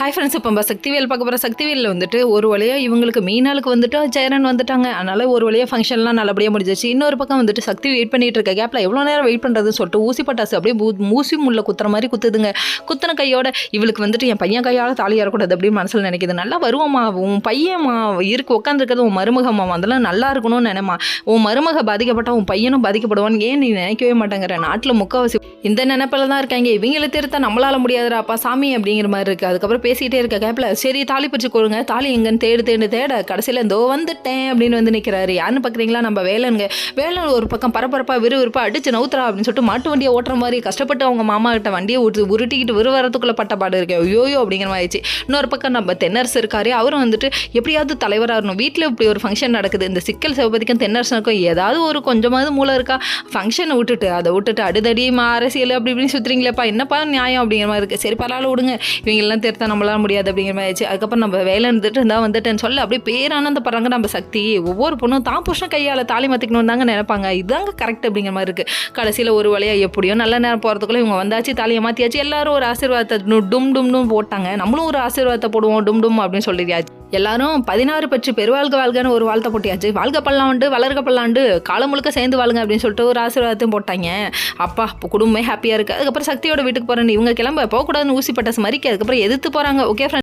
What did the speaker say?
Hi friends, இப்போ நம்ம சக்திவேல் பார்க்க போகிற சக்திவேலில் வந்துட்டு ஒரு வழியாக இவங்களுக்கு மீனாளுக்கு வந்துட்டு ஜெயரன் வந்துட்டாங்க. அதனால் ஒரு வழியாக ஃபங்க்ஷன்லாம் நல்லபடியாக முடிஞ்சிச்சு. இன்னொரு பக்கம் வந்துட்டு சக்தி வெயிட் பண்ணிட்டு இருக்க கேப்பில் எவ்வளோ நேரம் வெயிட் பண்ணுறதுன்னு சொல்லிட்டு ஊசி பட்டாசு அப்படியே மூசி முள்ள குத்துற மாதிரி குத்துதுங்க. குத்துன கையோட இவளுக்கு வந்துட்டு என் பையன் கையால் தாலி ஏறக்கூடாது அப்படின்னு மனசில் நினைக்கிது. நல்லா வருவோம்மா, உன் பையன்மா இருக்கு உட்காந்துருக்கிறது உன் மருமகம்மா, அதெல்லாம் நல்லா இருக்கணும்னு நினைமா. உன் மருமக பாதிக்கப்பட்டால் உன் பையனும் பாதிக்கப்படுவான்னு ஏன் நீ நினைக்கவே மாட்டேங்கிற? நாட்டில் முக்கால்வாசி இந்த நினைப்பில் தான் இருக்காங்க. இவங்களை திருத்த நம்மளால முடியாதுராப்பா சாமி அப்படிங்கிற மாதிரி இருக்குது. அதுக்கப்புறம் பேசிக்கிட்டே இருக்க கேப்பில் சரி தாலி பிரிச்சு கொடுங்க, தாலி எங்கன்னு தேட கடைசியில் இதோ வந்துட்டேன் அப்படின்னு வந்து நிற்கிறாரு. யாருன்னு பார்க்குறீங்களா? நம்ம வேலனுங்க. வேலன் ஒரு பக்கம் பரபரப்பாக விறுவிறுப்பாக அடிச்சு நவுத்துறா அப்படின்னு சொல்லிட்டு மாட்டு வண்டியை ஓட்டுற மாதிரி கஷ்டப்பட்டு அவங்க மாமா கிட்ட வண்டியை உருட்டிக்கிட்டு விறுவரத்துக்குள்ளே பட்ட பாடு இருக்கேன். ஐயோயோ அப்படிங்கிற மாதிரி ஆயிடுச்சு. இன்னொரு பக்கம் நம்ம தென்னரசு இருக்காரு. அவரும் வந்துட்டு எப்படியாவது தலைவராக இருக்கணும். வீட்டில் இப்படி ஒரு ஃபங்க்ஷன் நடக்குது. இந்த சிக்கல் சிவபதிக்கும் தென்னரசனுக்கும் ஏதாவது ஒரு கொஞ்சமாவது மூளை இருக்கா? ஃபங்க்ஷனை விட்டுட்டு அடுதடி அரசியல் அப்படி இப்படின்னு சுற்றுறீங்களேப்பா, என்னப்பா நியாயம் அப்படிங்கிற மாதிரி இருக்குது. சரி பரவாயில்ல விடுங்க, இவங்கெல்லாம் திருத்த நம்மளால முடியாது அப்படிங்கிற மாதிரி ஆயிடுச்சு. அதுக்கப்புறம் நம்ம வேலை வந்துட்டேன்னு சொல்ல அப்படியே பேரானந்தப்படுறாங்க நம்ம சக்தி. ஒவ்வொரு பொண்ணும் தான் புருஷன் கையால் தாலி மாற்றிக்கணும் தாங்க நினைப்பாங்க. இதுதாங்க கரெக்ட் அப்படிங்கிற மாதிரி இருக்குது. கடைசியில் ஒரு வழியாக எப்படியோ நல்ல நேரம் போகிறதுக்குள்ளே இவங்க வந்தாச்சு, தாலியை மாற்றியாச்சு. எல்லாரும் ஒரு ஆசீர்வாதத்தை டும் போட்டாங்க. நம்மளும் ஒரு ஆசீர்வாதத்தை போடுவோம் டும் அப்படின்னு சொல்லியாச்சு. எல்லாரும் 16 பெற்று பெருவாழ்க வாழ்கன்னு ஒரு வாழ்த்தை போட்டியாச்சு. வாழ்க பல்லாண்டு வளர்க பல்லாண்டு காலம் முழுக்க சேர்ந்து வாழுங்க அப்படின்னு சொல்லிட்டு ஒரு ஆசீர்வாதத்தையும் போட்டாங்க. அப்பா இப்போ குடும்பமே ஹாப்பியாக இருக்குது. அதுக்கப்புறம் சக்தியோட வீட்டுக்கு போகிறேன்னு இவங்க கிளம்ப போகக்கூடாதுன்னு ஊசி பட்டாசு மறிக்க அதுக்கப்புறம் எதிர்த்து போகிறாங்க. Okay friends.